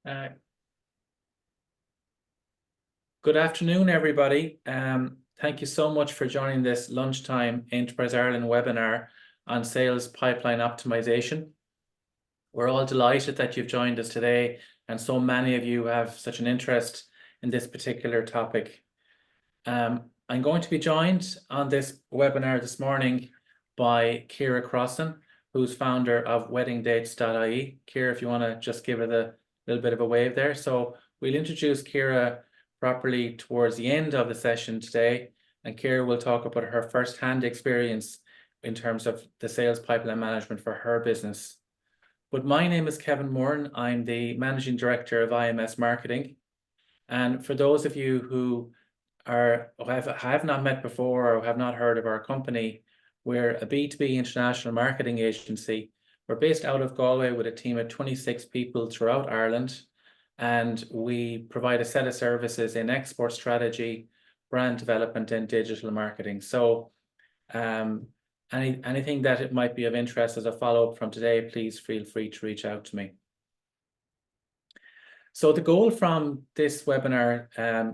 Uh, Good afternoon, everybody. Thank you so much for joining this lunchtime Enterprise Ireland webinar on sales pipeline optimization. We're all delighted that you've joined us today, and so many of you have such an interest in this particular topic. I'm going to be joined on this webinar this morning by Ciara Crossan, who's founder of weddingdates.ie. Ciara, if you want to just give it a little bit of a wave there. So we'll introduce Ciara properly towards the end of the session today, and Ciara will talk about her first-hand experience in terms of the sales pipeline management for her business. But my name is Kevin Moran. I'm the Managing Director of IMS Marketing. And for those of you who have not met before or have not heard of our company, we're a B2B international marketing agency. We're based out of Galway with a team of 26 people throughout Ireland, and we provide a set of services in export strategy, brand development, and digital marketing. So anything that it might be of interest as a follow-up from today, please feel free to reach out to me. So the goal from this webinar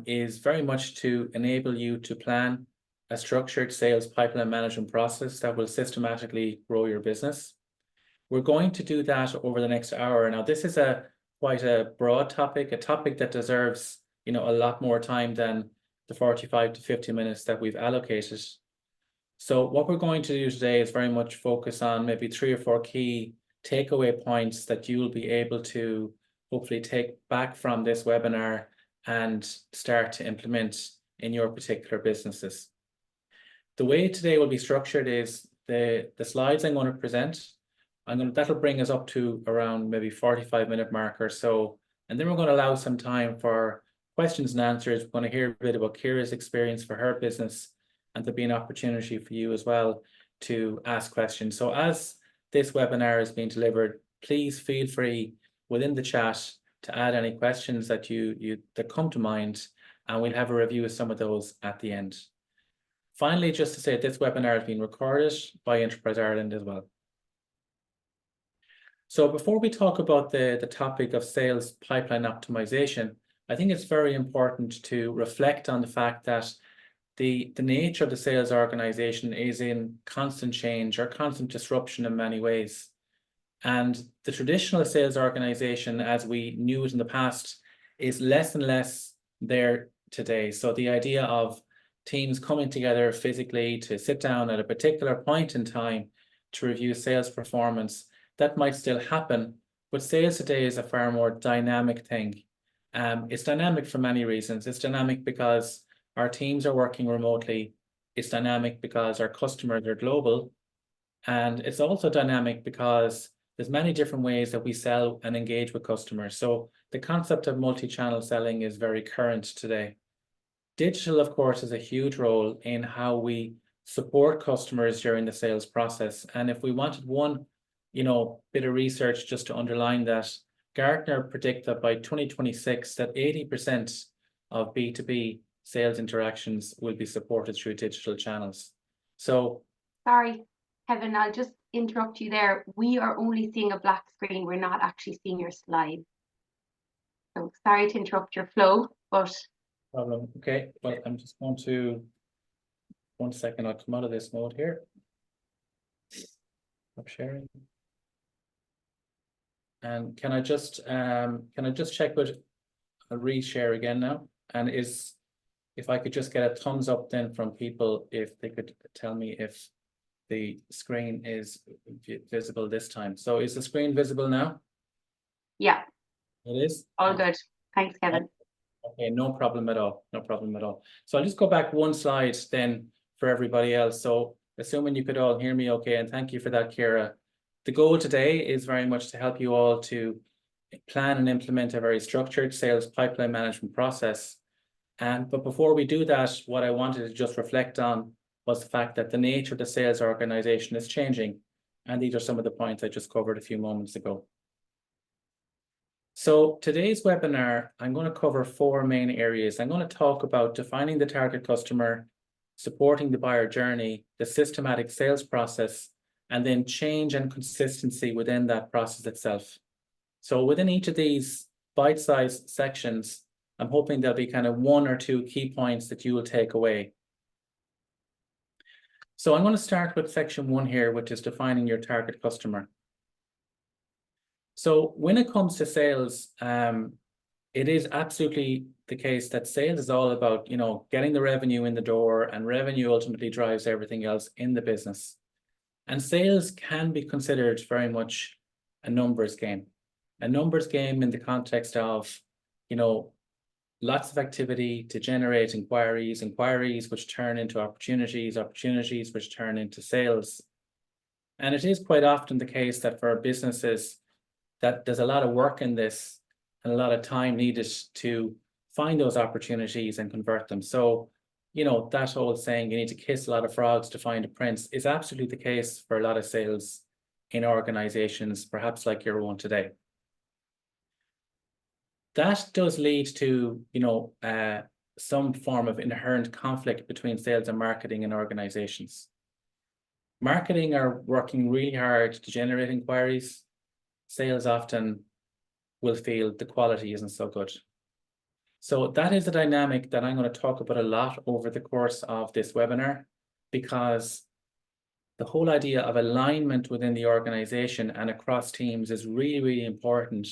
is very much to enable you to plan a structured sales pipeline management process that will systematically grow your business. We're going to do that over the next hour. Now, this is quite a broad topic, a topic that deserves, a lot more time than the 45 to 50 minutes that we've allocated. So what we're going to do today is very much focus on maybe 3 or 4 key takeaway points that you'll be able to hopefully take back from this webinar and start to implement in your particular businesses. The way today will be structured is the slides I'm going to present. That'll bring us up to around maybe 45-minute mark or so. And then we're going to allow some time for questions and answers. We're going to hear a bit about Ciara's experience for her business, and there'll be an opportunity for you as well to ask questions. So as this webinar is being delivered, please feel free within the chat to add any questions that that come to mind, and we'll have a review of some of those at the end. Finally, just to say, this webinar is being recorded by Enterprise Ireland as well. So before we talk about the topic of sales pipeline optimization, I think it's very important to reflect on the fact that the nature of the sales organization is in constant change or constant disruption in many ways. And the traditional sales organization, as we knew it in the past, is less and less there today. So the idea of teams coming together physically to sit down at a particular point in time to review sales performance, that might still happen, but sales today is a far more dynamic thing. It's dynamic for many reasons. It's dynamic because our teams are working remotely. It's dynamic because our customers are global. And it's also dynamic because there's many different ways that we sell and engage with customers. So the concept of multi-channel selling is very current today. Digital, of course, has a huge role in how we support customers during the sales process. And if we wanted one, bit of research just to underline that, Gartner predict that by 2026, that 80% of B2B sales interactions will be supported through digital channels. So, sorry, Kevin, I'll just interrupt you there. We are only seeing a black screen. We're not actually seeing your slide. So sorry to interrupt your flow, but... Problem. Okay, well, I'm just going to, 1 second, I'll come out of this mode here. Stop sharing. And can I just check with a reshare again now? And if I could just get a thumbs up then from people, if they could tell me if the screen is visible this time. So is the screen visible now? Yeah. It is? All good. Thanks, Kevin. Okay, no problem at all. No problem at all. So I'll just go back 1 slide then for everybody else. So assuming you could all hear me okay, and thank you for that, Ciara. The goal today is very much to help you all to plan and implement a very structured sales pipeline management process. But before we do that, what I wanted to just reflect on was the fact that the nature of the sales organization is changing. And these are some of the points I just covered a few moments ago. So today's webinar, I'm going to cover 4 main areas. I'm going to talk about defining the target customer, supporting the buyer journey, the systematic sales process, and then change and consistency within that process itself. So within each of these bite-sized sections. I'm hoping there'll be kind of 1 or 2 key points that you will take away. So I'm going to start with section 1 here, which is defining your target customer. So when it comes to sales, it is absolutely the case that sales is all about, getting the revenue in the door, and revenue ultimately drives everything else in the business. And sales can be considered very much a numbers game. A numbers game in the context of, lots of activity to generate inquiries which turn into opportunities which turn into sales. And it is quite often the case that for businesses that there's a lot of work in this and a lot of time needed to find those opportunities and convert them. So, that old saying, you need to kiss a lot of frogs to find a prince, is absolutely the case for a lot of sales in organizations, perhaps like your own today. That does lead to, some form of inherent conflict between sales and marketing in organizations. Marketing are working really hard to generate inquiries. Sales often will feel the quality isn't so good. So that is the dynamic that I'm going to talk about a lot over the course of this webinar, because the whole idea of alignment within the organization and across teams is really, really important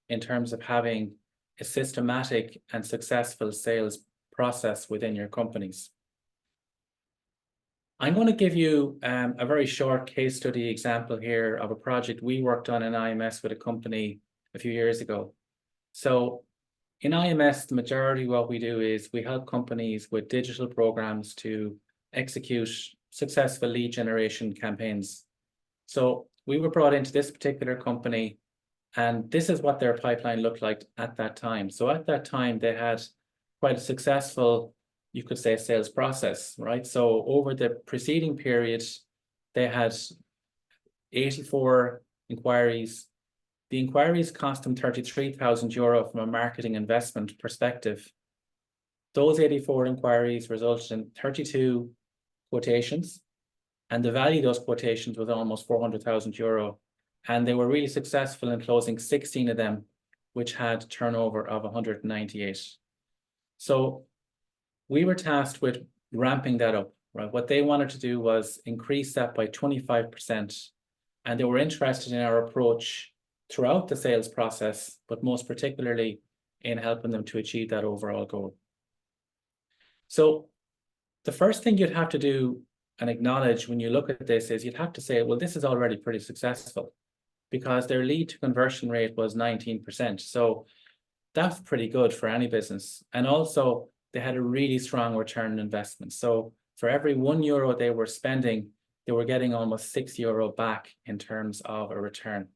in terms of having a systematic and successful sales process within your companies. I'm going to give you a very short case study example here of a project we worked on in IMS with a company a few years ago. So in IMS, the majority of what we do is we help companies with digital programs to execute successful lead generation campaigns. So we were brought into this particular company, and this is what their pipeline looked like at that time. So at that time, they had quite a successful, you could say, sales process, right? So over the preceding period, they had 84 inquiries. The inquiries cost them €33,000 from a marketing investment perspective. Those 84 inquiries resulted in 32 quotations, and the value of those quotations was almost €400,000. And they were really successful in closing 16 of them, which had turnover of 198. So we were tasked with ramping that up, right? What they wanted to do was increase that by 25%. And they were interested in our approach throughout the sales process, but most particularly in helping them to achieve that overall goal. So the first thing you'd have to do and acknowledge when you look at this is you'd have to say, well, this is already pretty successful, because their lead to conversion rate was 19%. So that's pretty good for any business. And also they had a really strong return on investment. So for every €1 they were spending, they were getting almost €6 back in terms of a return.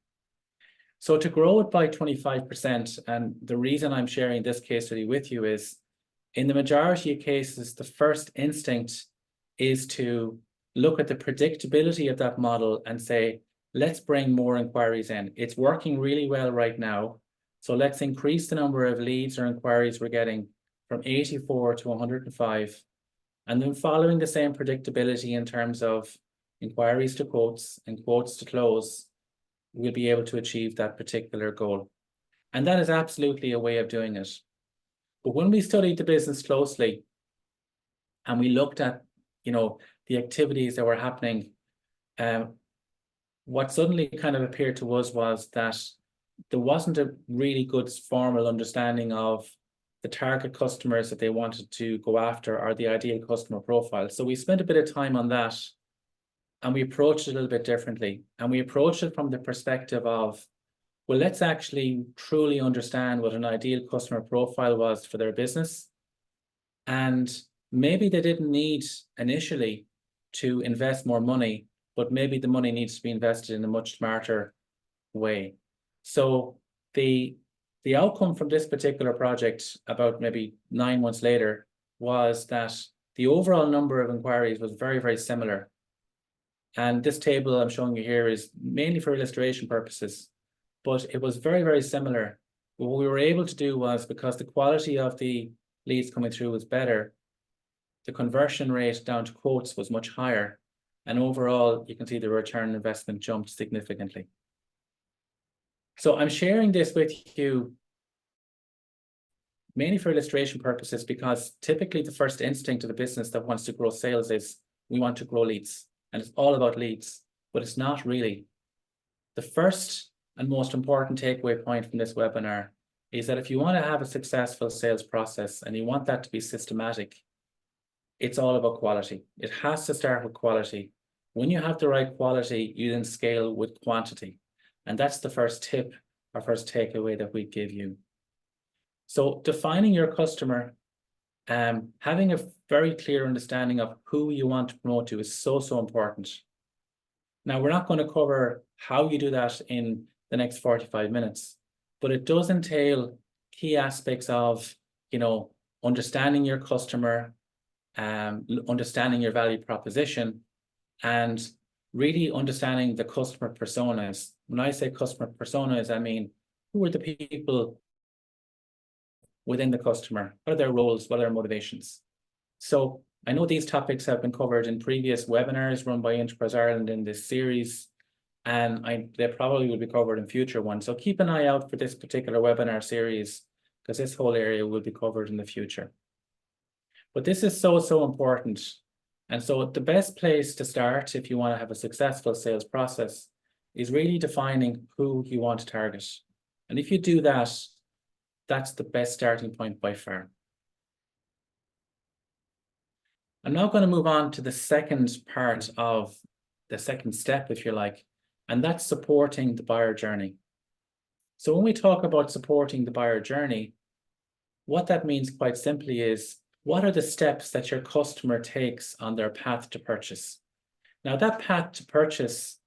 So to grow it by 25%, and the reason I'm sharing this case study with you is, in the majority of cases, the first instinct is to look at the predictability of that model and say, let's bring more inquiries in. It's working really well right now. So let's increase the number of leads or inquiries we're getting from 84 to 105. And then following the same predictability in terms of inquiries to quotes and quotes to close, we'll be able to achieve that particular goal. And that is absolutely a way of doing it. But when we studied the business closely and we looked at, the activities that were happening, what suddenly kind of appeared to us was that there wasn't a really good formal understanding of the target customers that they wanted to go after, or the ideal customer profile. So we spent a bit of time on that, and we approached it a little bit differently. And we approached it from the perspective of, well, let's actually truly understand what an ideal customer profile was for their business. And maybe they didn't need initially to invest more money, but maybe the money needs to be invested in a much smarter way. So the outcome from this particular project, about maybe 9 months later, was that the overall number of inquiries was very, very similar. And this table I'm showing you here is mainly for illustration purposes, but it was very, very similar. But what we were able to do was, because the quality of the leads coming through was better, the conversion rate down to quotes was much higher. And overall, you can see the return on investment jumped significantly. So I'm sharing this with you mainly for illustration purposes, because typically the first instinct of the business that wants to grow sales is we want to grow leads, and it's all about leads, but it's not really. The first and most important takeaway point from this webinar is that if you want to have a successful sales process and you want that to be systematic, it's all about quality. It has to start with quality. When you have the right quality, you then scale with quantity. And that's the first tip or first takeaway that we give you. So defining your customer, having a very clear understanding of who you want to promote to is so, so important. Now, we're not going to cover how you do that in the next 45 minutes, but it does entail key aspects of, understanding your customer, understanding your value proposition, and really understanding the customer personas. When I say customer personas, I mean, who are the people within the customer? What are their roles? What are their motivations? So I know these topics have been covered in previous webinars run by Enterprise Ireland in this series, and they probably will be covered in future ones. So keep an eye out for this particular webinar series, because this whole area will be covered in the future. But this is so, so important. And so the best place to start if you want to have a successful sales process is really defining who you want to target. And if you do that, that's the best starting point by far. I'm now going to move on to the second part of the second step, if you like, and that's supporting the buyer journey. So when we talk about supporting the buyer journey, what that means quite simply is, what are the steps that your customer takes on their path to purchase? Now, that path to purchase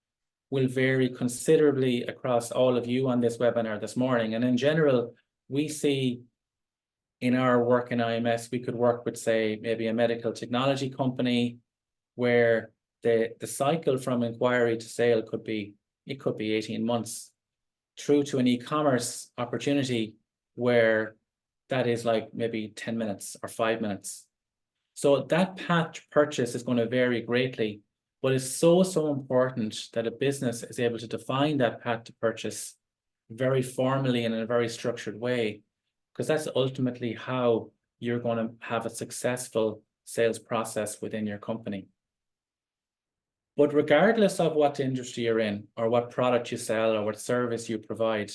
will vary considerably across all of you on this webinar this morning. And in general, we see in our work in IMS, we could work with, say, maybe a medical technology company where the cycle from inquiry to sale could be 18 months, through to an e-commerce opportunity where that is like maybe 10 minutes or 5 minutes. So that path to purchase is going to vary greatly, but it's so, so important that a business is able to define that path to purchase very formally and in a very structured way, because that's ultimately how you're going to have a successful sales process within your company. But regardless of what industry you're in, or what product you sell, or what service you provide,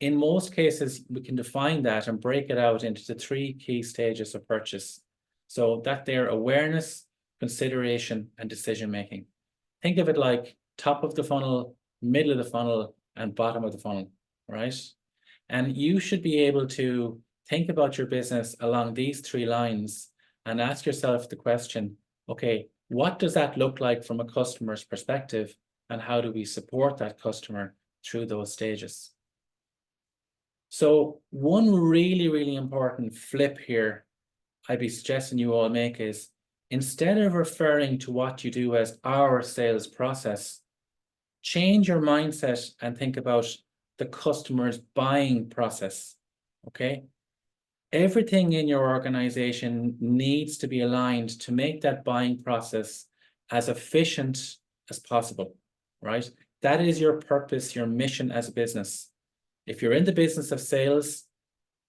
in most cases, we can define that and break it out into the 3 key stages of purchase. So that they're awareness, consideration, and decision-making. Think of it like top of the funnel, middle of the funnel, and bottom of the funnel, right? And you should be able to think about your business along these 3 lines and ask yourself the question, okay, what does that look like from a customer's perspective, and how do we support that customer through those stages? So one really, really important flip here I'd be suggesting you all make is, instead of referring to what you do as our sales process, change your mindset and think about the customer's buying process, okay? Everything in your organization needs to be aligned to make that buying process as efficient as possible, right? That is your purpose, your mission as a business. If you're in the business of sales,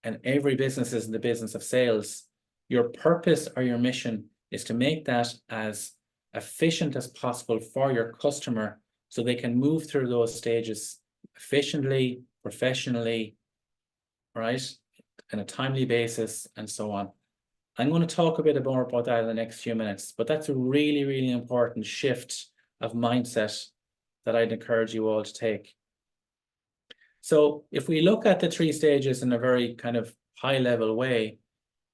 and every business is in the business of sales, your purpose or your mission is to make that as efficient as possible for your customer so they can move through those stages efficiently, professionally, right, on a timely basis, and so on. I'm going to talk a bit more about that in the next few minutes, but that's a really, really important shift of mindset that I'd encourage you all to take. So if we look at the 3 stages in a very kind of high level way,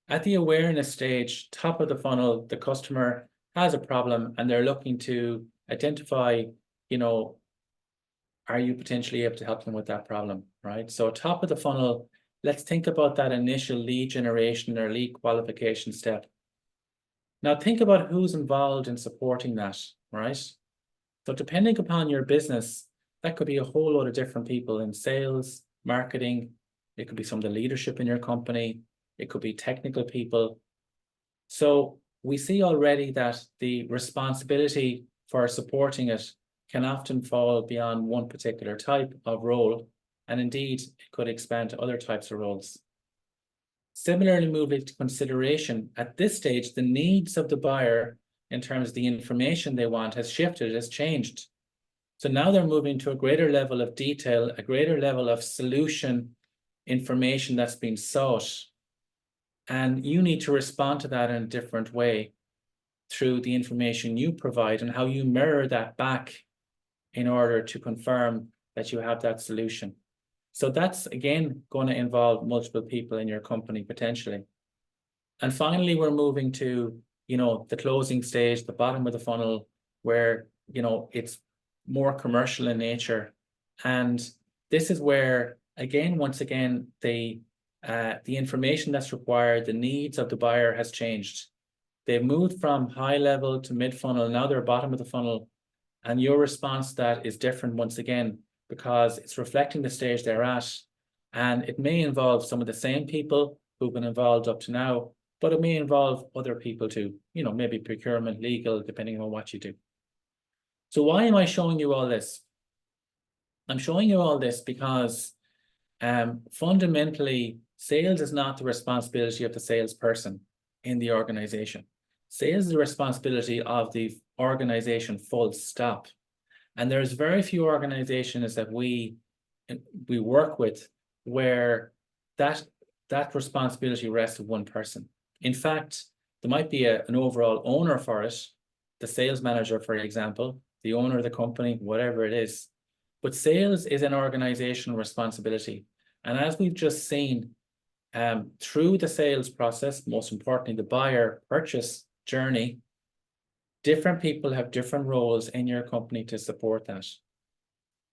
at the awareness stage, top of the funnel, the customer has a problem and they're looking to identify, are you potentially able to help them with that problem, right? So top of the funnel, let's think about that initial lead generation or lead qualification step. Now think about who's involved in supporting that, right? So depending upon your business, that could be a whole lot of different people in sales, marketing. It could be some of the leadership in your company. It could be technical people. So we see already that the responsibility for supporting it can often fall beyond one particular type of role. And indeed, it could expand to other types of roles. Similarly, moving to consideration, at this stage, the needs of the buyer in terms of the information they want has shifted, has changed. So now they're moving to a greater level of detail, a greater level of solution information that's being sought. And you need to respond to that in a different way through the information you provide and how you mirror that back in order to confirm that you have that solution. So that's, again, going to involve multiple people in your company potentially. And finally, we're moving to, the closing stage, the bottom of the funnel, where, it's more commercial in nature. And this is where, once again, the information that's required, the needs of the buyer has changed. They've moved from high level to mid funnel. Now they're bottom of the funnel. And your response to that is different once again, because it's reflecting the stage they're at. And it may involve some of the same people who've been involved up to now, but it may involve other people too, maybe procurement, legal, depending on what you do. So why am I showing you all this? I'm showing you all this because fundamentally, sales is not the responsibility of the salesperson in the organization. Sales is the responsibility of the organization, full stop. And there's very few organizations that we work with where that responsibility rests with one person. In fact, there might be an overall owner for it, the sales manager, for example, the owner of the company, whatever it is. But sales is an organizational responsibility. And as we've just seen, through the sales process, most importantly, the buyer purchase journey, different people have different roles in your company to support that.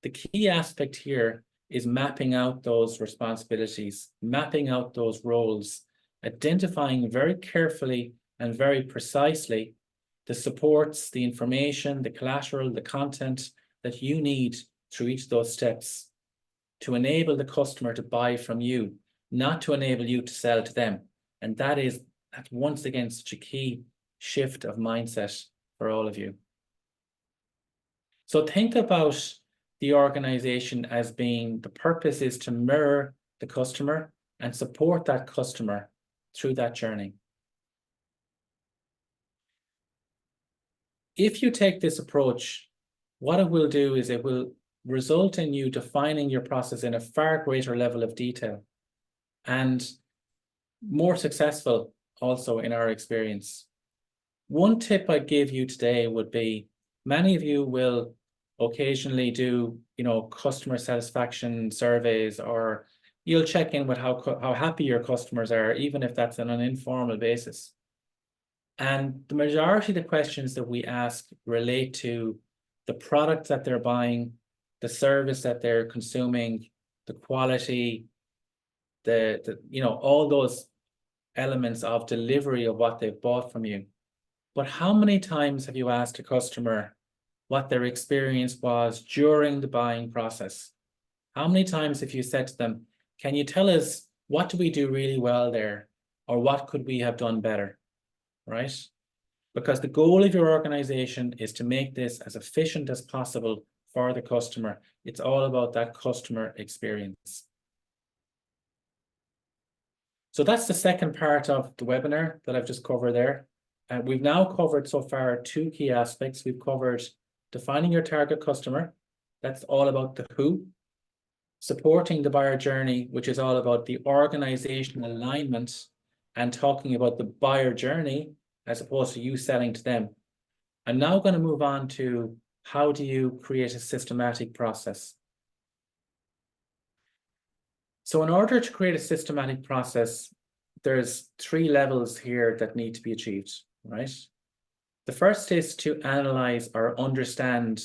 The key aspect here is mapping out those responsibilities, mapping out those roles, identifying very carefully and very precisely the supports, the information, the collateral, the content that you need through each of those steps to enable the customer to buy from you, not to enable you to sell to them. And that's once again such a key shift of mindset for all of you. So think about the organization as being, the purpose is to mirror the customer and support that customer through that journey. If you take this approach, what it will do is it will result in you defining your process in a far greater level of detail and more successful also in our experience. One tip I'd give you today would be, many of you will occasionally do, customer satisfaction surveys, or you'll check in with how happy your customers are, even if that's on an informal basis. And the majority of the questions that we ask relate to the product that they're buying, the service that they're consuming, the quality, all those elements of delivery of what they've bought from you. But how many times have you asked a customer what their experience was during the buying process? How many times have you said to them, can you tell us, what do we do really well there? Or what could we have done better, right? Because the goal of your organization is to make this as efficient as possible for the customer. It's all about that customer experience. So that's the second part of the webinar that I've just covered there. We've now covered so far two key aspects. We've covered defining your target customer. That's all about the who. Supporting the buyer journey, which is all about the organizational alignment and talking about the buyer journey as opposed to you selling to them. I'm now going to move on to how do you create a systematic process. So in order to create a systematic process, there's 3 levels here that need to be achieved, right? The first is to analyze or understand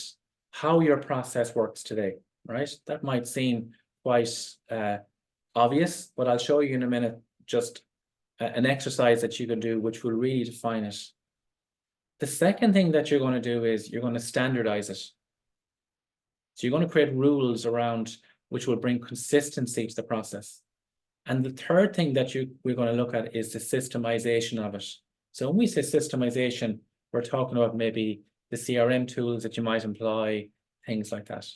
how your process works today, right? That might seem quite obvious, but I'll show you in a minute just an exercise that you can do which will really define it. The second thing that you're going to do is you're going to standardize it. So you're going to create rules around which will bring consistency to the process. And the third thing that we're going to look at is the systemization of it. So when we say systemization, we're talking about maybe the CRM tools that you might employ, things like that.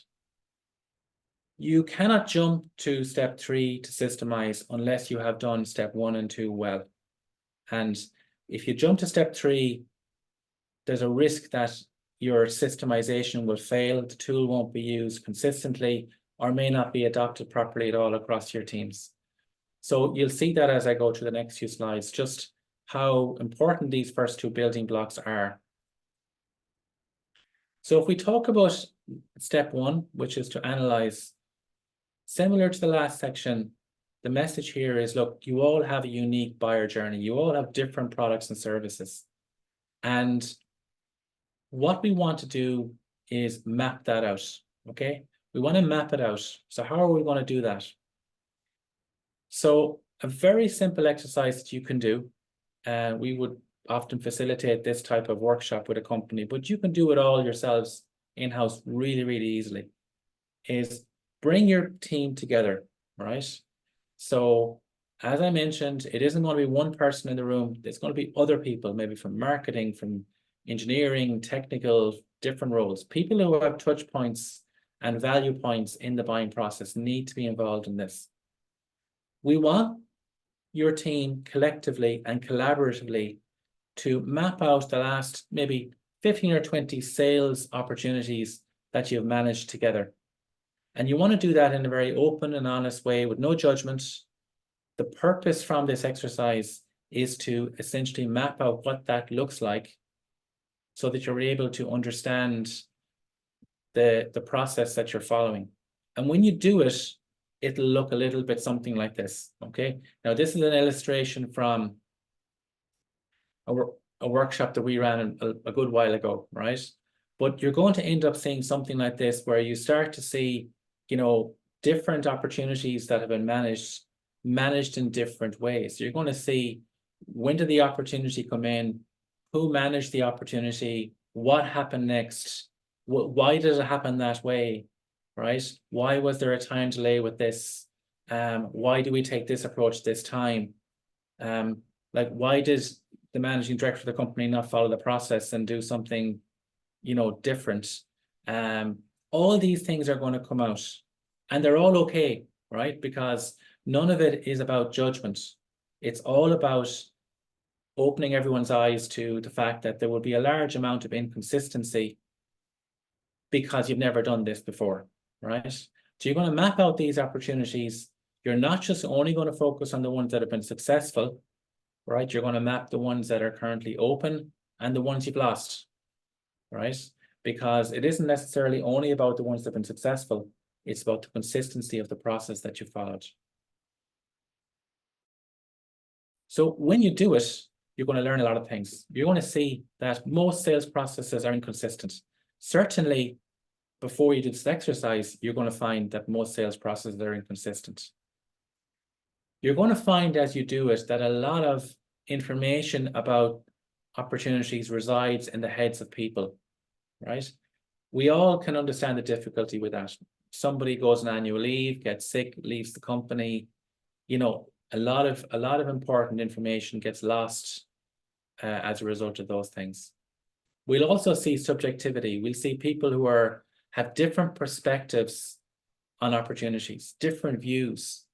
You cannot jump to step 3 to systemize unless you have done step 1 and 2 well. And if you jump to step 3, there's a risk that your systemization will fail, the tool won't be used consistently, or may not be adopted properly at all across your teams. So you'll see that as I go through the next few slides, just how important these first 2 building blocks are. So if we talk about step 1, which is to analyze, similar to the last section, the message here is, look, you all have a unique buyer journey. You all have different products and services. And what we want to do is map that out, okay? We want to map it out. So how are we going to do that? So a very simple exercise that you can do, and we would often facilitate this type of workshop with a company, but you can do it all yourselves in-house really, really easily, is bring your team together, right? So as I mentioned, it isn't going to be one person in the room. It's going to be other people, maybe from marketing, from engineering, technical, different roles. People who have touch points and value points in the buying process need to be involved in this. We want your team collectively and collaboratively to map out the last maybe 15 or 20 sales opportunities that you've managed together. And you want to do that in a very open and honest way with no judgment. The purpose from this exercise is to essentially map out what that looks like so that you're able to understand the process that you're following. And when you do it, it'll look a little bit something like this, okay? Now, this is an illustration from a workshop that we ran a good while ago, right? But you're going to end up seeing something like this where you start to see, you know, different opportunities that have been managed in different ways. So you're going to see, when did the opportunity come in? Who managed the opportunity? What happened next? Why did it happen that way, right? Why was there a time delay with this? Why do we take this approach this time? Like, why did the managing director of the company not follow the process and do something, you know, different? All these things are going to come out, and they're all okay, right? Because none of it is about judgment. It's all about opening everyone's eyes to the fact that there will be a large amount of inconsistency because you've never done this before, right? So you're going to map out these opportunities. You're not just only going to focus on the ones that have been successful, right? You're going to map the ones that are currently open and the ones you've lost, right? Because it isn't necessarily only about the ones that have been successful. It's about the consistency of the process that you followed. So when you do it, you're going to learn a lot of things. You're going to see that most sales processes are inconsistent. Certainly, before you do this exercise, you're going to find that most sales processes are inconsistent. You're going to find as you do it that a lot of information about opportunities resides in the heads of people, right? We all can understand the difficulty with that. Somebody goes on annual leave, gets sick, leaves the company, you know, a lot of important information gets lost as a result of those things. We'll also see subjectivity. We'll see people who have different perspectives on opportunities, different views,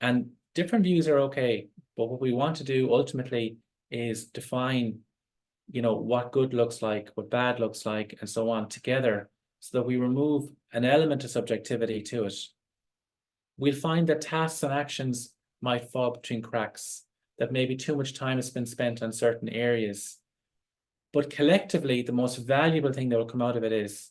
and different views are okay. But what we want to do ultimately is define, you know, what good looks like, what bad looks like, and so on together, so that we remove an element of subjectivity to it. We'll find that tasks and actions might fall between cracks, that maybe too much time has been spent on certain areas. But collectively, the most valuable thing that will come out of it is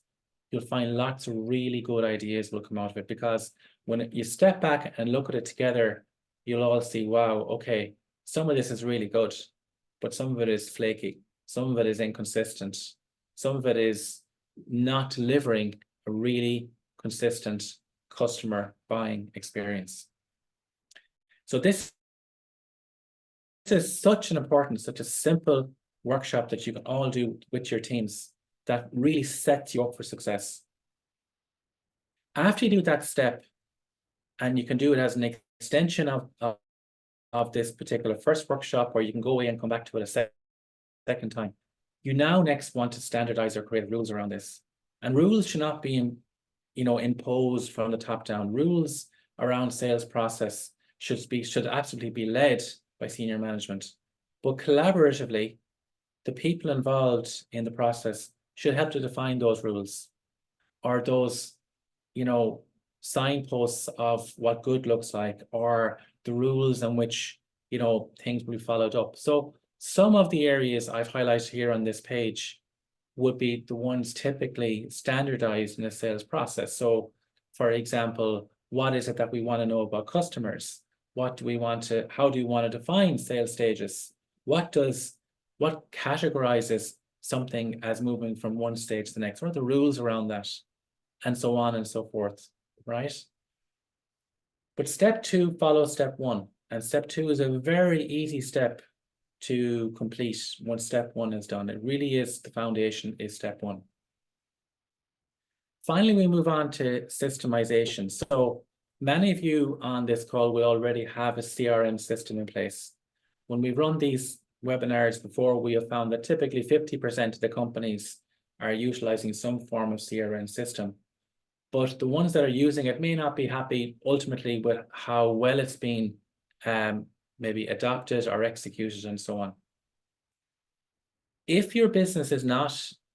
you'll find lots of really good ideas will come out of it, because when you step back and look at it together, you'll all see, wow, okay, some of this is really good, but some of it is flaky. Some of it is inconsistent. Some of it is not delivering a really consistent customer buying experience. So this is such an important, such a simple workshop that you can all do with your teams that really sets you up for success. After you do that step, and you can do it as an extension of this particular first workshop, or you can go away and come back to it a second time. You now next want to standardize or create rules around this. And rules should not be imposed from the top down. Rules around sales process should absolutely be led by senior management, but collaboratively, the people involved in the process should help to define those rules, or those, signposts of what good looks like, or the rules in which, things will be followed up. So some of the areas I've highlighted here on this page would be the ones typically standardized in a sales process. So, for example, what is it that we want to know about customers? How do we want to define sales stages? What categorizes something as moving from one stage to the next? What are the rules around that? And so on and so forth, right? But step 2 follows step 1. And step 2 is a very easy step to complete once step 1 is done. It really is, the foundation is step 1. Finally, we move on to systemization. So many of you on this call will already have a CRM system in place. When we run these webinars before, we have found that typically 50% of the companies are utilizing some form of CRM system. But the ones that are using it may not be happy ultimately with how well it's been maybe adopted or executed and so on. If your business is not,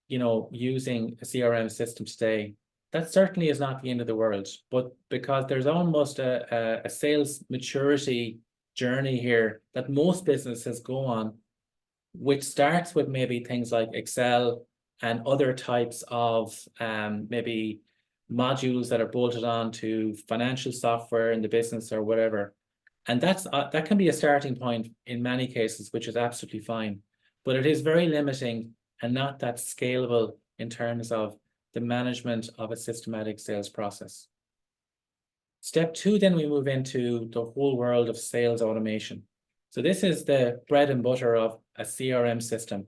using a CRM system today, that certainly is not the end of the world. But because there's almost a sales maturity journey here that most businesses go on, which starts with maybe things like Excel and other types of maybe modules that are bolted on to financial software in the business or whatever. And that can be a starting point in many cases, which is absolutely fine. But it is very limiting and not that scalable in terms of the management of a systematic sales process. Step 2, then we move into the whole world of sales automation. So this is the bread and butter of a CRM system.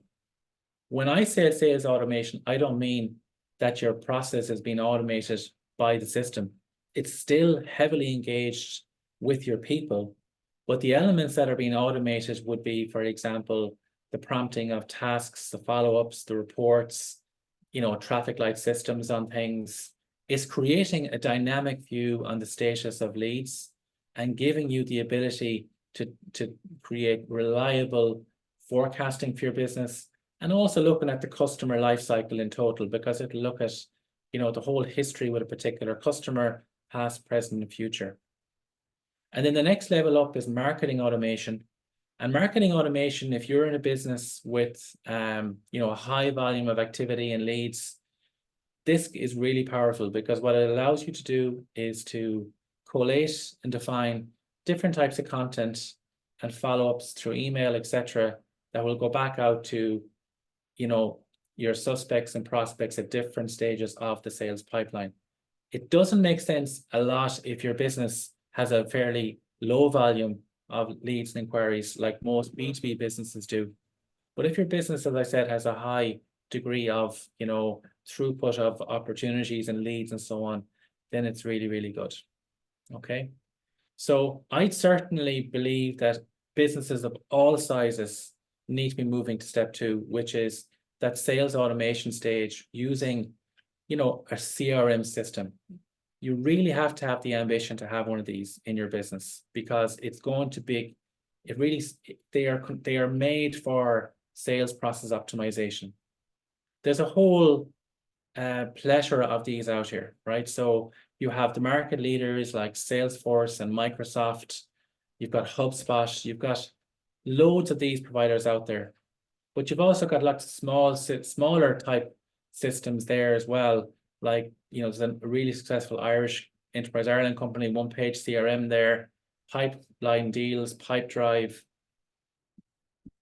When I say sales automation, I don't mean that your process is being automated by the system. It's still heavily engaged with your people, but the elements that are being automated would be, for example, the prompting of tasks, the follow-ups, the reports, traffic light systems on things. It's creating a dynamic view on the status of leads and giving you the ability to create reliable forecasting for your business, and also looking at the customer life cycle in total, because it'll look at, the whole history with a particular customer, past, present, and future. And then the next level up is marketing automation. And marketing automation, if you're in a business with, a high volume of activity and leads, this is really powerful, because what it allows you to do is to collate and define different types of content and follow-ups through email, etc., that will go back out to, your suspects and prospects at different stages of the sales pipeline. It doesn't make sense a lot if your business has a fairly low volume of leads and inquiries, like most B2B businesses do. But if your business, as I said, has a high degree of, throughput of opportunities and leads and so on, then it's really, really good. Okay. So I certainly believe that businesses of all sizes need to be moving to step 2, which is that sales automation stage using, a CRM system. You really have to have the ambition to have one of these in your business, because it's going to be, they are made for sales process optimization. There's a whole plethora of these out here, right? So you have the market leaders like Salesforce and Microsoft. You've got HubSpot. You've got loads of these providers out there, but you've also got lots of smaller type systems there as well. Like, there's a really successful Irish Enterprise Ireland company, one-page CRM there, Pipeline Deals, Pipedrive.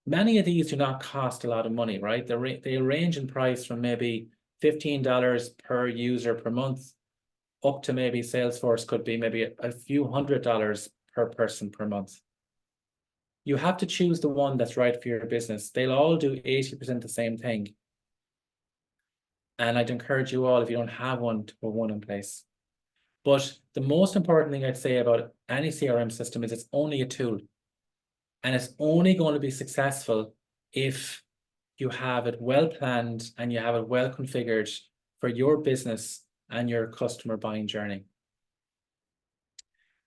Many of these do not cost a lot of money, right? They range in price from maybe $15 per user per month up to maybe Salesforce could be maybe a few $100s per person per month. You have to choose the one that's right for your business. They'll all do 80% the same thing. And I'd encourage you all, if you don't have one, to put one in place. But the most important thing I'd say about any CRM system is it's only a tool. And it's only going to be successful if you have it well planned and you have it well configured for your business and your customer buying journey.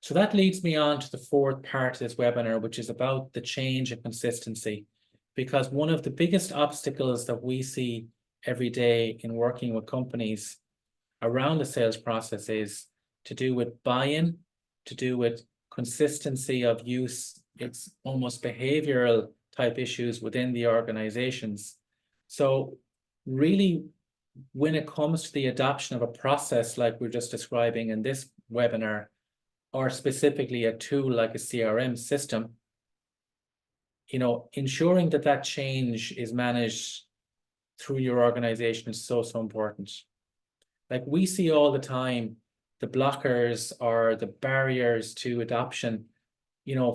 So that leads me on to the fourth part of this webinar, which is about the change and consistency. Because one of the biggest obstacles that we see every day in working with companies around the sales process is to do with buy-in, to do with consistency of use. It's almost behavioral type issues within the organizations. So really, when it comes to the adoption of a process like we're just describing in this webinar, or specifically a tool like a CRM system, ensuring that that change is managed through your organization is so, so important. Like we see all the time, the blockers or the barriers to adoption,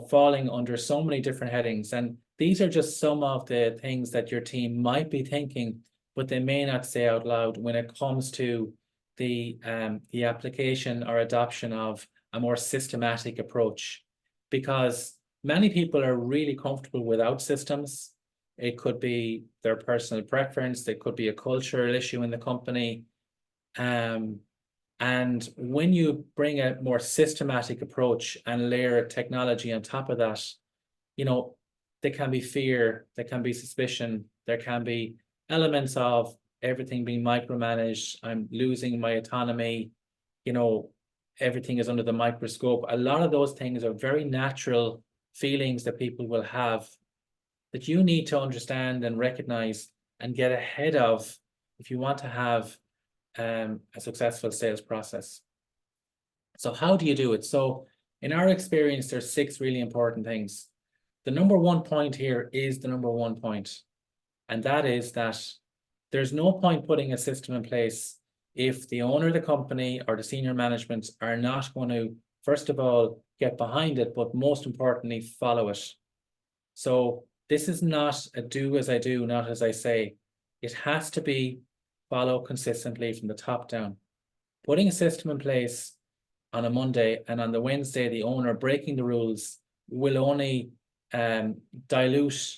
falling under so many different headings. And these are just some of the things that your team might be thinking, but they may not say out loud when it comes to the application or adoption of a more systematic approach. Because many people are really comfortable without systems. It could be their personal preference. It could be a cultural issue in the company. And when you bring a more systematic approach and layer technology on top of that, there can be fear, there can be suspicion, there can be elements of everything being micromanaged. I'm losing my autonomy, everything is under the microscope. A lot of those things are very natural feelings that people will have that you need to understand and recognize and get ahead of if you want to have a successful sales process. So how do you do it? So in our experience, there's 6 really important things. The number one point here is the number one point. And that is that there's no point putting a system in place if the owner of the company or the senior management are not going to, first of all, get behind it, but most importantly, follow it. So this is not a do as I do, not as I say. It has to be follow consistently from the top down. Putting a system in place on a Monday and on the Wednesday, the owner breaking the rules will only dilute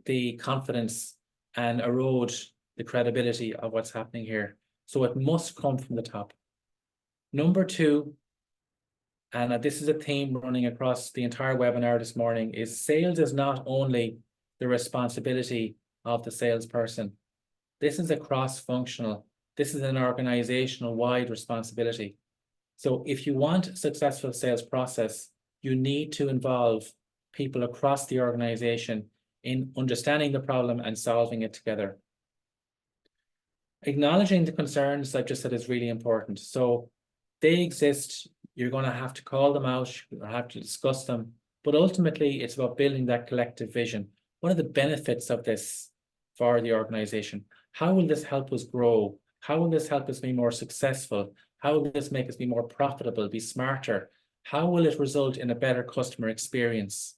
the confidence and erode the credibility of what's happening here. So it must come from the top. Number 2, and this is a theme running across the entire webinar this morning, is sales is not only the responsibility of the salesperson. This is a cross-functional, this is an organizational-wide responsibility. So if you want a successful sales process, you need to involve people across the organization in understanding the problem and solving it together. Acknowledging the concerns I've just said is really important. So they exist, you're going to have to call them out, you're going to have to discuss them, but ultimately it's about building that collective vision. What are the benefits of this for the organization? How will this help us grow? How will this help us be more successful? How will this make us be more profitable, be smarter? How will it result in a better customer experience?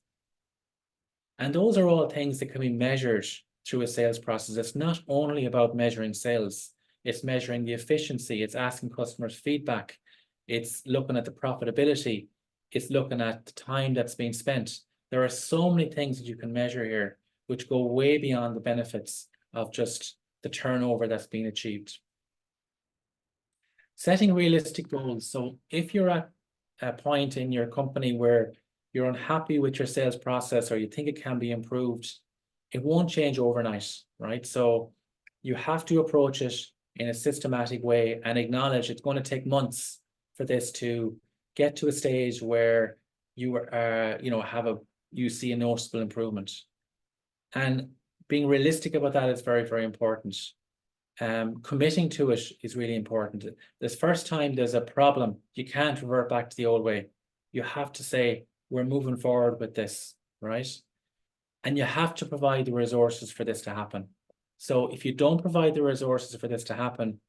And those are all things that can be measured through a sales process. It's not only about measuring sales, it's measuring the efficiency, it's asking customers feedback, it's looking at the profitability, it's looking at the time that's being spent. There are so many things that you can measure here, which go way beyond the benefits of just the turnover that's being achieved. Setting realistic goals. So if you're at a point in your company where you're unhappy with your sales process or you think it can be improved, it won't change overnight, right? So you have to approach it in a systematic way and acknowledge it's going to take months for this to get to a stage where you are, you see a noticeable improvement. And being realistic about that is very, very important. Committing to it is really important. This first time there's a problem, you can't revert back to the old way. You have to say, we're moving forward with this, right? And you have to provide the resources for this to happen. So if you don't provide the resources for this to happen,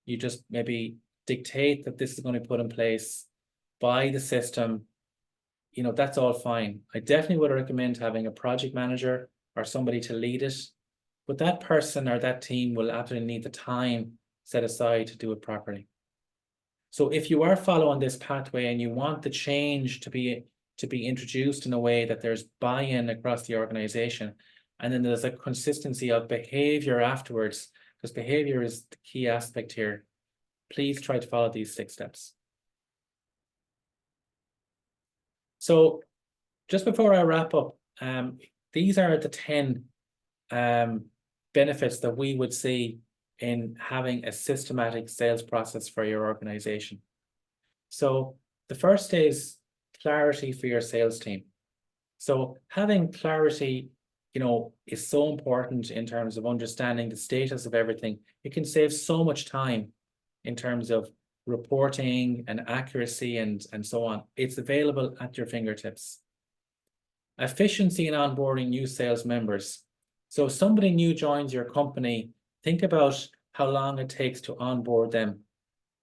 you just maybe dictate that this is going to be put in place by the system, that's all fine. I definitely would recommend having a project manager or somebody to lead it, but that person or that team will absolutely need the time set aside to do it properly. So if you are following this pathway and you want the change to be introduced in a way that there's buy-in across the organization, and then there's a consistency of behavior afterwards, because behavior is the key aspect here. please try to follow these 6 steps. So just before I wrap up, these are the 10 benefits that we would see in having a systematic sales process for your organization. So the first is clarity for your sales team. So having clarity, is so important in terms of understanding the status of everything. It can save so much time in terms of reporting and accuracy and so on. It's available at your fingertips. Efficiency in onboarding new sales members. So if somebody new joins your company, think about how long it takes to onboard them,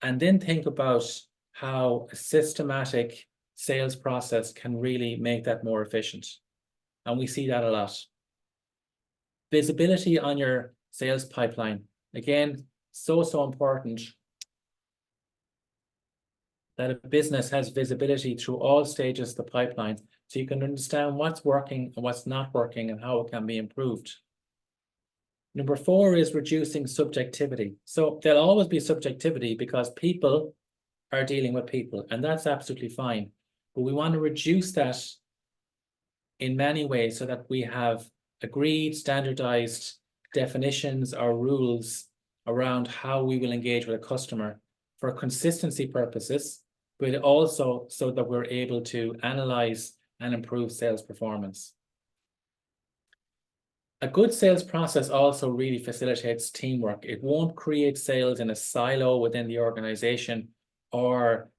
and then think about how a systematic sales process can really make that more efficient. And we see that a lot. Visibility on your sales pipeline. Again, so important that a business has visibility through all stages of the pipeline, so you can understand what's working and what's not working and how it can be improved. Number 4 is reducing subjectivity. So there'll always be subjectivity because people are dealing with people, and that's absolutely fine. But we want to reduce that in many ways so that we have agreed, standardized definitions or rules around how we will engage with a customer for consistency purposes, but also so that we're able to analyze and improve sales performance. A good sales process also really facilitates teamwork. It won't create sales in a silo within the organization or,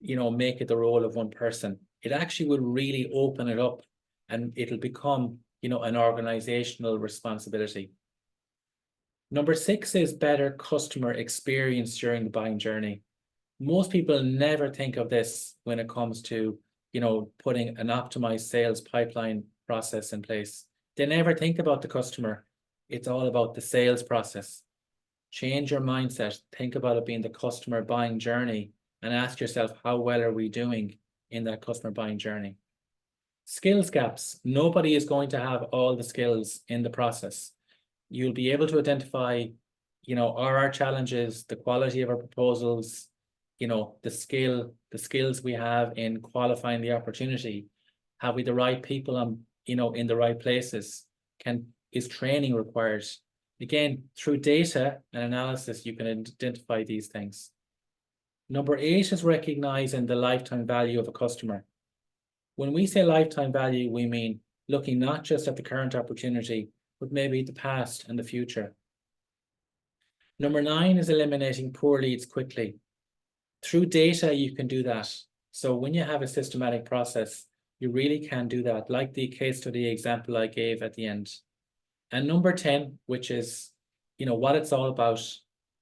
make it the role of one person. It actually will really open it up, and it'll become, an organizational responsibility. Number 6 is better customer experience during the buying journey. Most people never think of this when it comes to, putting an optimized sales pipeline process in place. They never think about the customer. It's all about the sales process. Change your mindset. Think about it being the customer buying journey and ask yourself, how well are we doing in that customer buying journey? Skills gaps. Nobody is going to have all the skills in the process. You'll be able to identify, are our challenges, the quality of our proposals, the skills we have in qualifying the opportunity. Have we the right people on, in the right places? Is training required? Again, through data and analysis, you can identify these things. Number 8 is recognizing the lifetime value of a customer. When we say lifetime value, we mean looking not just at the current opportunity, but maybe the past and the future. Number 9 is eliminating poor leads quickly. Through data, you can do that. So when you have a systematic process, you really can do that, like the case study example I gave at the end. And number 10, which is, what it's all about,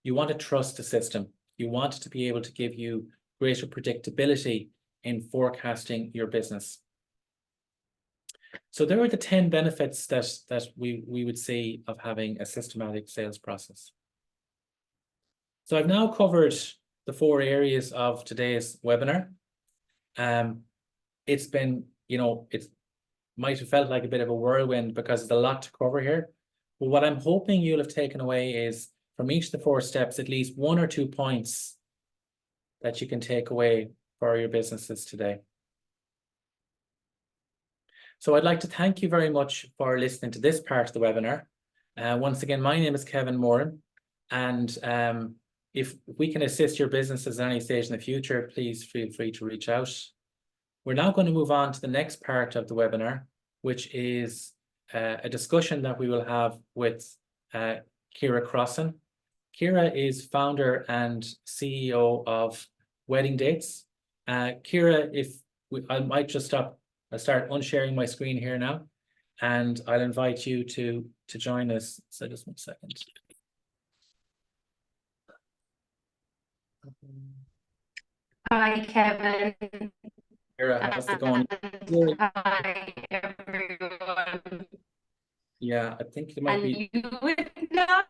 you want to trust the system. You want it to be able to give you greater predictability in forecasting your business. So there are the 10 benefits that we would see of having a systematic sales process. So I've now covered the 4 areas of today's webinar. It's been, it might have felt like a bit of a whirlwind because there's a lot to cover here. But what I'm hoping you'll have taken away is from each of the 4 steps, at least 1 or 2 points that you can take away for your businesses today. So I'd like to thank you very much for listening to this part of the webinar. Once again, my name is Kevin Moran, and if we can assist your businesses at any stage in the future, please feel free to reach out. We're now going to move on to the next part of the webinar, which is a discussion that we will have with Ciara Crossan. Ciara is founder and CEO of Wedding Dates. Ciara, I might just stop. I'll start unsharing my screen here now, and I'll invite you to join us. So just 1 second. Hi, Kevin. Ciara, how's it going? Hi, everyone. Yeah, I think it might be. You would not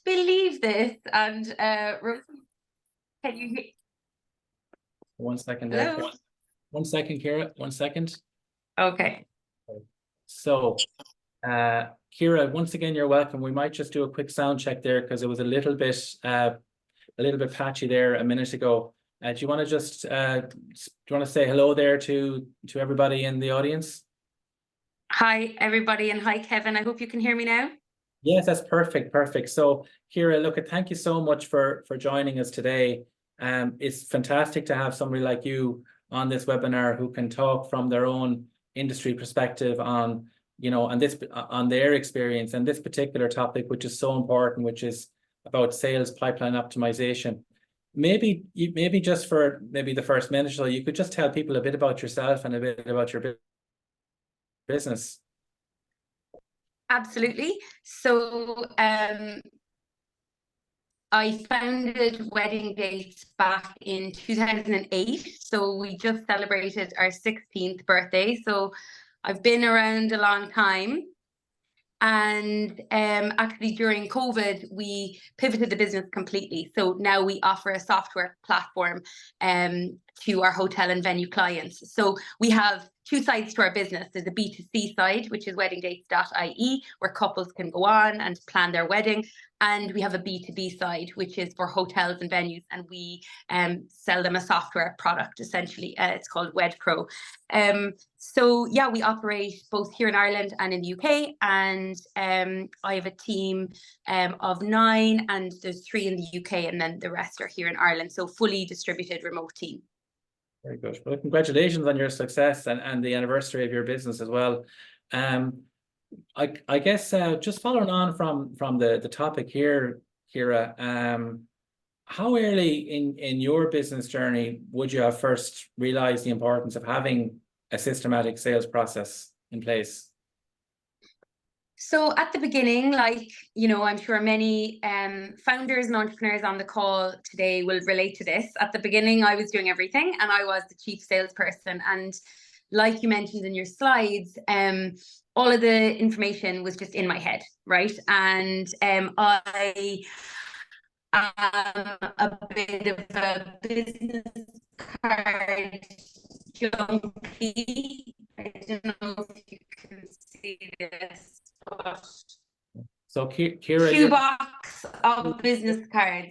believe this. And can you hear? 1 second there. Hello? 1 second, Ciara. 1 second. Okay. So, Ciara, once again, you're welcome. We might just do a quick sound check there because it was a little bit a little bit patchy there a minute ago. Do you want to just do you want to say hello there to everybody in the audience? Hi, everybody, and hi, Kevin. I hope you can hear me now. Yes, that's perfect. Perfect. So, Ciara, look, thank you so much for joining us today. It's fantastic to have somebody like you on this webinar who can talk from their own industry perspective on, you know, on their experience and this particular topic, which is so important, which is about sales pipeline optimization. Maybe just for maybe the first minute or so, you could just tell people a bit about yourself and a bit about your business. Absolutely. So I founded Wedding Dates back in 2008. So we just celebrated our 16th birthday. So I've been around a long time. And actually during COVID, we pivoted the business completely. So now we offer a software platform to our hotel and venue clients. So we have two sides to our business. There's a B2C side, which is weddingdates.ie, where couples can go on and plan their wedding. And we have a B2B side, which is for hotels and venues. And we sell them a software product, essentially. It's called WedPro. So yeah, we operate both here in Ireland and in the UK. And I have a team of 9, and there's 3 in the UK, and then the rest are here in Ireland. So fully distributed remote team. Very good. Well, congratulations on your success and the anniversary of your business as well. I guess just following on from the topic here, Ciara, how early in your business journey would you have first realized the importance of having a systematic sales process in place? So at the beginning, like, you know, I'm sure many founders and entrepreneurs on the call today will relate to this. At the beginning, I was doing everything, and I was the chief salesperson. And like you mentioned in your slides, all of the information was just in my head, right? And I am a bit of a business card junkie. I don't know if you can see this, but So, Ciara, shoebox of business cards.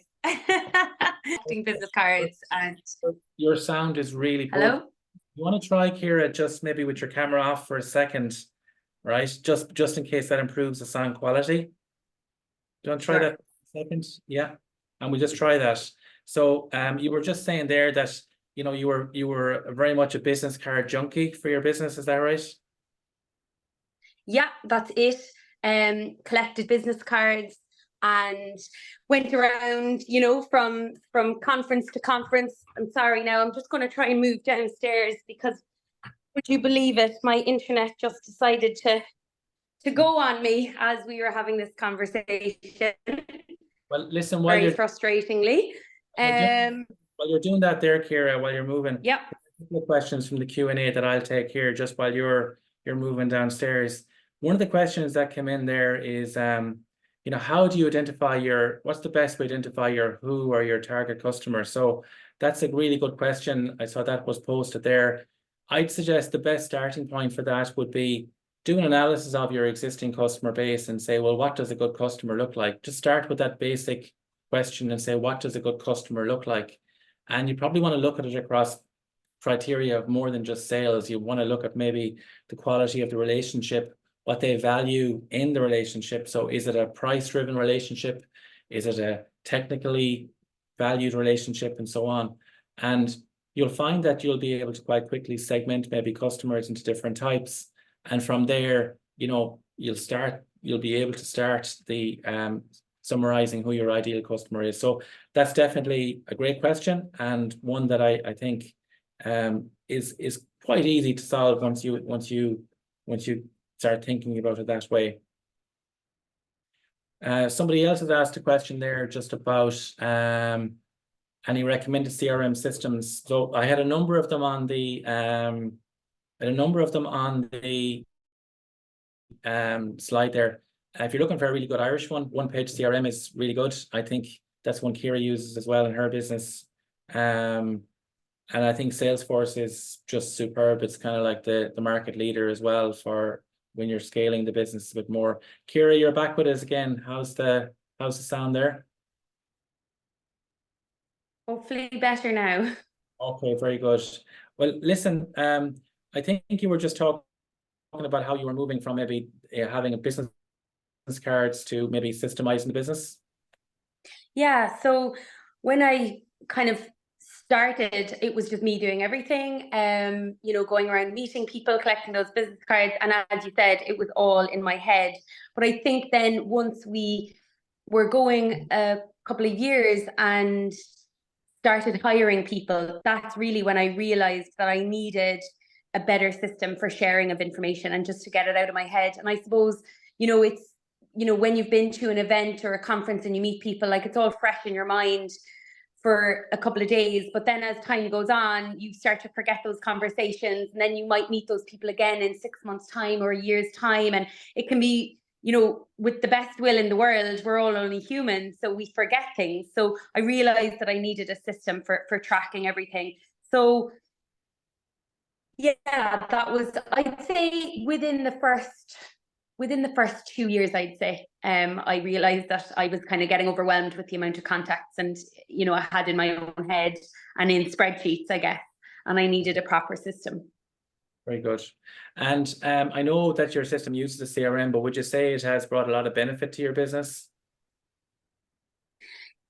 Business cards and your sound is really poor. hello. You want to try, Ciara, just maybe with your camera off for a second, right? Just in case that improves the sound quality. Do you want to try that for a second? Yeah, and we just try that. So, you were just saying there that, you know, you were very much a business card junkie for your business. Is that right? Yeah, that's it. Collected business cards and went around, you know, from conference to conference. I'm sorry now, I'm just going to try and move downstairs because, would you believe it, my internet just decided to go on me as we were having this conversation. Well, listen, very frustratingly. While you're doing that there, Ciara, while you're moving, Yep. a couple of questions from the Q&A that I'll take here just while you're moving downstairs. One of the questions that came in there is, you know, how do you identify what's the best way to identify your who or your target customer? So that's a really good question. I saw that was posted there. I'd suggest the best starting point for that would be do an analysis of your existing customer base and say, well, what does a good customer look like? Just start with that basic question and say, what does a good customer look like? And you probably want to look at it across criteria of more than just sales. You want to look at maybe the quality of the relationship, what they value in the relationship. So is it a price-driven relationship? Is it a technically valued relationship, and so on? And you'll find that you'll be able to quite quickly segment maybe customers into different types. And from there, you know, you'll be able to start the summarizing who your ideal customer is. So that's definitely a great question, and one that I think is quite easy to solve once you start thinking about it that way. Somebody else has asked a question there just about any recommended CRM systems. So I had a number of them on the slide there. If you're looking for a really good Irish one page CRM is really good. I think that's one Ciara uses as well in her business. And I think Salesforce is just superb. It's kind of like the market leader as well for when you're scaling the business a bit more. Ciara, you're back with us again. How's the sound there? Hopefully better now. Okay, very good. Well, listen, I think you were just talking about how you were moving from maybe having a business cards to maybe systemizing the business. Yeah, so when I kind of started, it was just me doing everything, going around meeting people, collecting those business cards. And as you said, it was all in my head. But I think then once we were going a couple of years and started hiring people, that's really when I realized that I needed a better system for sharing of information and just to get it out of my head. And I suppose, it's, when you've been to an event or a conference and you meet people, like it's all fresh in your mind for a couple of days, but then as time goes on, you start to forget those conversations, and then you might meet those people again in 6 months' time or a year's time, and it can be, with the best will in the world, we're all only human, so we forget things. So I realized that I needed a system for tracking everything. So yeah, that was, I'd say, within the first 2 years, I'd say, I realized that I was kind of getting overwhelmed with the amount of contacts and, I had in my own head and in spreadsheets, I guess, and I needed a proper system. Very good. And I know that your system uses a CRM, but would you say it has brought a lot of benefit to your business?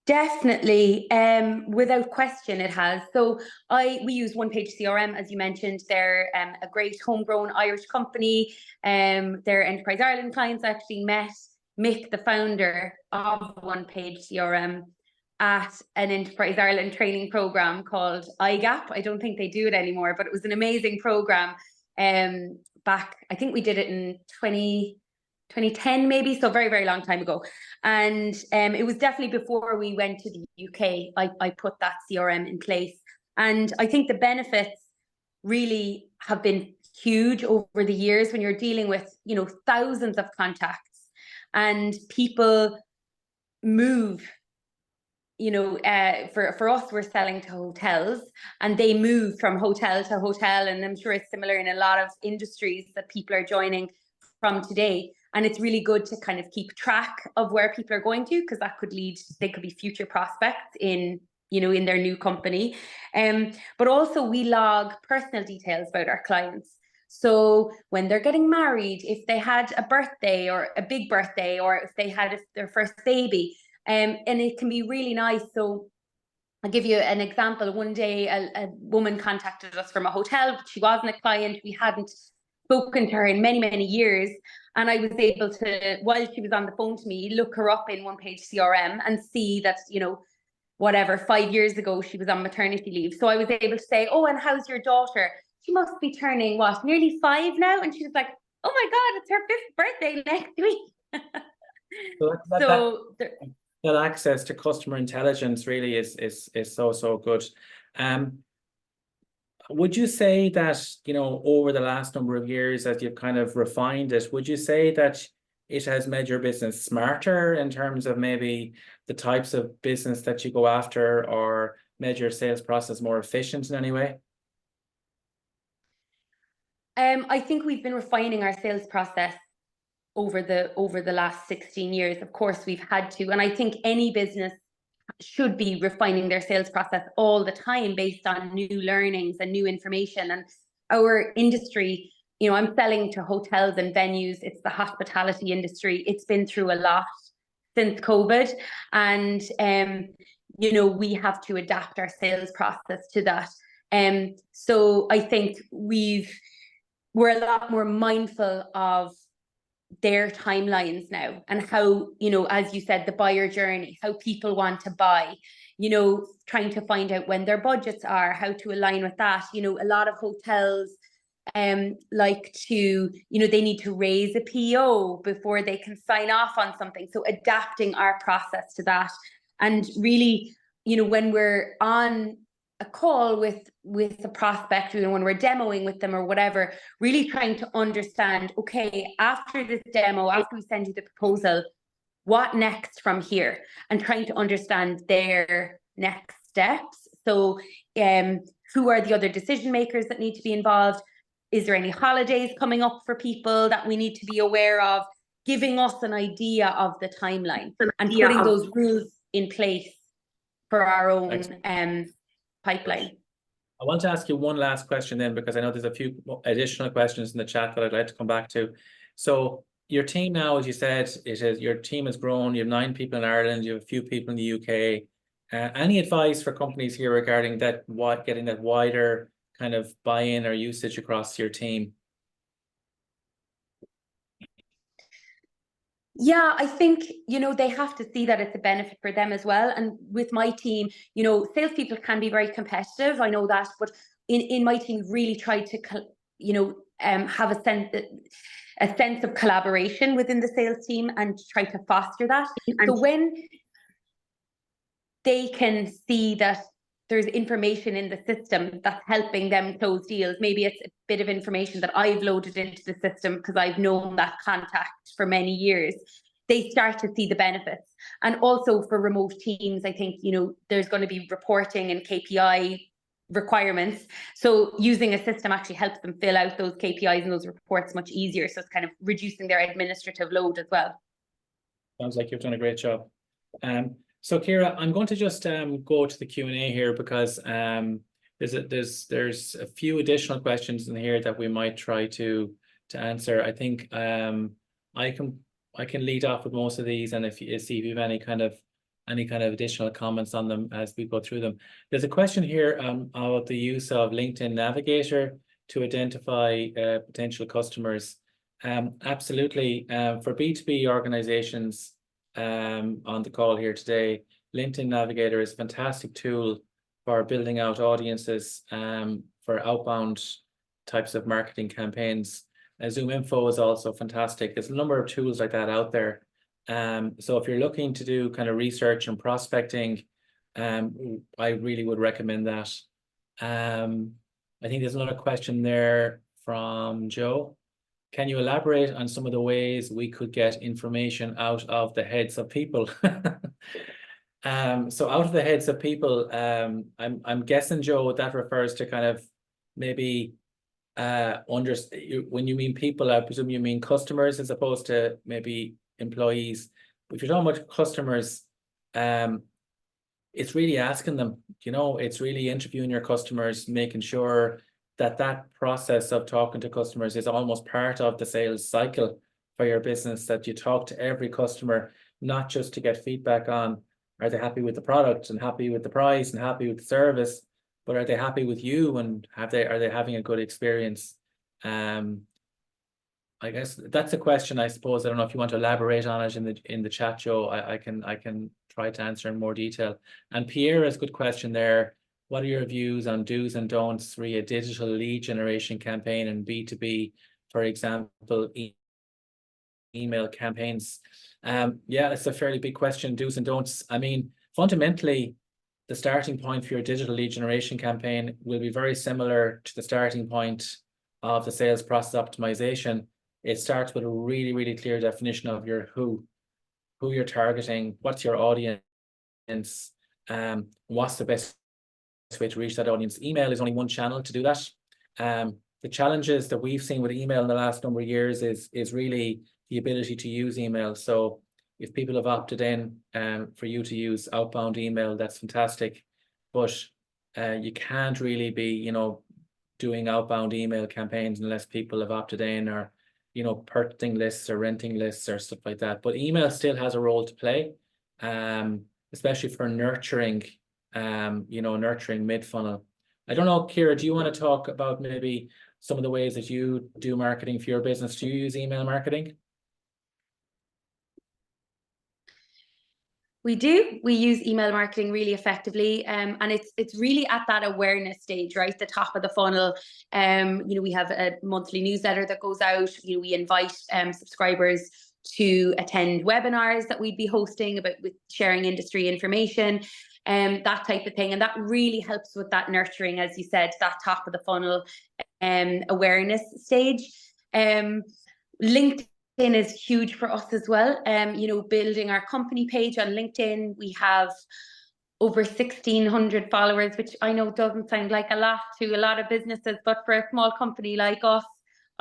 Definitely, without question, it has. So we use One Page CRM, as you mentioned. They're a great homegrown Irish company. Their Enterprise Ireland clients actually met Mick, the founder of One Page CRM, at an Enterprise Ireland training program called IGAP. I don't think they do it anymore, but it was an amazing program. Back, I think we did it in 2010 maybe, so very, very long time ago. And it was definitely before we went to the UK, I put that CRM in place. And I think the benefits really have been huge over the years when you're dealing with, thousands of contacts and people move. For us, we're selling to hotels and they move from hotel to hotel. And I'm sure it's similar in a lot of industries that people are joining from today. And it's really good to kind of keep track of where people are going to, because they could be future prospects in their new company. But also we log personal details about our clients. So when they're getting married, if they had a birthday or a big birthday, or if they had their first baby, and it can be really nice. So I'll give you an example. One day a woman contacted us from a hotel. She wasn't a client. We hadn't spoken to her in many, many years. And I was able to, while she was on the phone to me, look her up in One Page CRM and see that, 5 years ago, she was on maternity leave. So I was able to say, oh, and how's your daughter? She must be turning, nearly 5 now? And she was like, oh my God, it's her 5th birthday next week. That access to customer intelligence really is so good. Would you say that, over the last number of years as you've kind of refined it, would you say that it has made your business smarter in terms of maybe the types of business that you go after, or made your sales process more efficient in any way? I think we've been refining our sales process over the last 16 years. Of course, we've had to, and I think any business should be refining their sales process all the time based on new learnings and new information. And our industry, I'm selling to hotels and venues. It's the hospitality industry. It's been through a lot since COVID, and we have to adapt our sales process to that. So I think we're a lot more mindful of their timelines now, and how, as you said, the buyer journey, how people want to buy, trying to find out when their budgets are, how to align with that. A lot of hotels like to, they need to raise a PO before they can sign off on something. So adapting our process to that, and really, when we're on a call with a prospect, when we're demoing with them or whatever, really trying to understand, okay, after this demo, after we send you the proposal, what next from here, and trying to understand their next steps. So who are the other decision makers that need to be involved? Is there any holidays coming up for people that we need to be aware of? Giving us an idea of the timeline and putting those rules in place for our own pipeline. I want to ask you one last question then, because I know there's a few additional questions in the chat that I'd like to come back to. So your team now, as you said, your team has grown. You have 9 people in Ireland. You have a few people in the UK. Any advice for companies here regarding that, getting that wider kind of buy-in or usage across your team? Yeah, I think, they have to see that it's a benefit for them as well. And with my team, salespeople can be very competitive. I know that, but in my team, really try to, have a sense of collaboration within the sales team and try to foster that. So when they can see that there's information in the system that's helping them close deals, maybe it's a bit of information that I've loaded into the system because I've known that contact for many years, they start to see the benefits. And also for remote teams, I think, there's going to be reporting and KPI requirements. So using a system actually helps them fill out those KPIs and those reports much easier. So it's kind of reducing their administrative load as well. Sounds like you've done a great job. So Ciara, I'm going to just go to the Q&A here, because there's a few additional questions in here that we might try to answer. I think I can lead off with most of these, and see if you have any kind of additional comments on them as we go through them. There's a question here about the use of LinkedIn Navigator to identify potential customers. Absolutely. For B2B organizations on the call here today, LinkedIn Navigator is a fantastic tool for building out audiences for outbound types of marketing campaigns. Zoom Info is also fantastic. There's a number of tools like that out there. So if you're looking to do kind of research and prospecting, I really would recommend that. I think there's another question there from Joe. Can you elaborate on some of the ways we could get information out of the heads of people? So out of the heads of people, I'm guessing, Joe, that refers to kind of maybe when you mean people, I presume you mean customers as opposed to maybe employees. But if you're talking about customers, it's really asking them, it's really interviewing your customers, making sure that process of talking to customers is almost part of the sales cycle for your business, that you talk to every customer, not just to get feedback on, are they happy with the product and happy with the price and happy with the service, but are they happy with you, and are they having a good experience? I guess that's a question, I suppose. I don't know if you want to elaborate on it in the chat, Joe. I can try to answer in more detail. And Pierre has a good question there. What are your views on do's and don'ts for a digital lead generation campaign and B2B, for example, email campaigns? Yeah, it's a fairly big question, do's and don'ts. I mean, fundamentally, the starting point for your digital lead generation campaign will be very similar to the starting point of the sales process optimization. It starts with a really, really clear definition of your who you're targeting, what's your audience, what's the best way to reach that audience. Email is only one channel to do that. The challenges that we've seen with email in the last number of years is really the ability to use email. So if people have opted in for you to use outbound email, that's fantastic. But you can't really be, doing outbound email campaigns unless people have opted in, or, purchasing lists or renting lists or stuff like that. But email still has a role to play, especially for nurturing, nurturing mid-funnel. I don't know, Ciara, do you want to talk about maybe some of the ways that you do marketing for your business? Do you use email marketing? We do. We use email marketing really effectively, and it's really at that awareness stage, right? The top of the funnel. We have a monthly newsletter that goes out. We invite subscribers to attend webinars that we'd be hosting with sharing industry information, that type of thing. And that really helps with that nurturing, as you said, that top of the funnel awareness stage. LinkedIn is huge for us as well. Building our company page on LinkedIn, we have over 1,600 followers, which I know doesn't sound like a lot to a lot of businesses, but for a small company like us,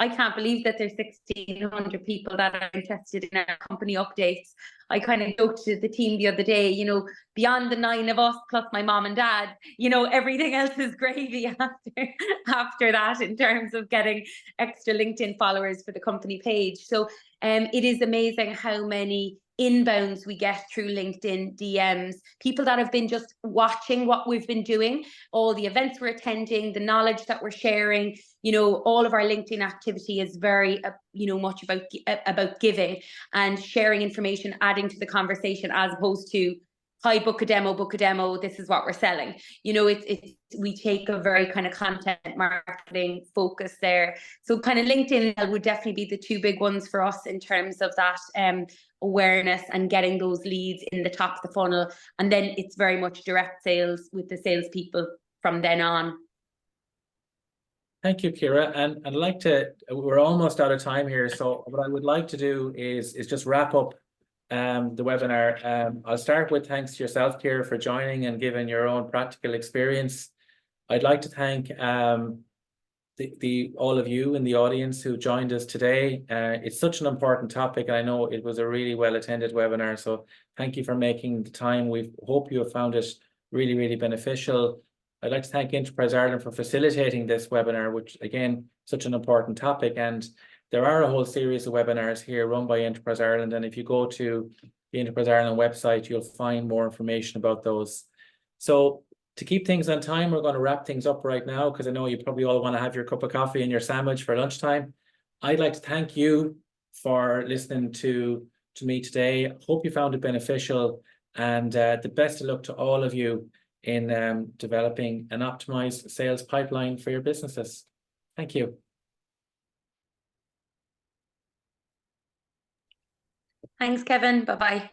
I can't believe that there's 1,600 people that are interested in our company updates. I kind of joked to the team the other day, you know, beyond the 9 of us plus my mom and dad, you know, everything else is gravy after that in terms of getting extra LinkedIn followers for the company page. So it is amazing how many inbounds we get through LinkedIn DMs, people that have been just watching what we've been doing, all the events we're attending, the knowledge that we're sharing. You know, all of our LinkedIn activity is very, you know, much about giving and sharing information, adding to the conversation, as opposed to, hi, book a demo, this is what we're selling. You know, we take a very kind of content marketing focus there. So kind of LinkedIn would definitely be the two big ones for us in terms of that awareness and getting those leads in the top of the funnel. And then it's very much direct sales with the salespeople from then on. Thank you, Ciara. And I'd like to, we're almost out of time here. So what I would like to do is just wrap up the webinar. I'll start with thanks to yourself, Ciara, for joining and giving your own practical experience. I'd like to thank all of you in the audience who joined us today. It's such an important topic, and I know it was a really well attended webinar. So thank you for making the time. We hope you have found it really, really beneficial. I'd like to thank Enterprise Ireland for facilitating this webinar, which again, such an important topic. And there are a whole series of webinars here run by Enterprise Ireland. And if you go to the Enterprise Ireland website, you'll find more information about those. So to keep things on time, we're going to wrap things up right now, because I know you probably all want to have your cup of coffee and your sandwich for lunchtime. I'd like to thank you for listening to me today. Hope you found it beneficial, and the best of luck to all of you in developing an optimized sales pipeline for your businesses. Thank you. Thanks, Kevin. Bye-bye.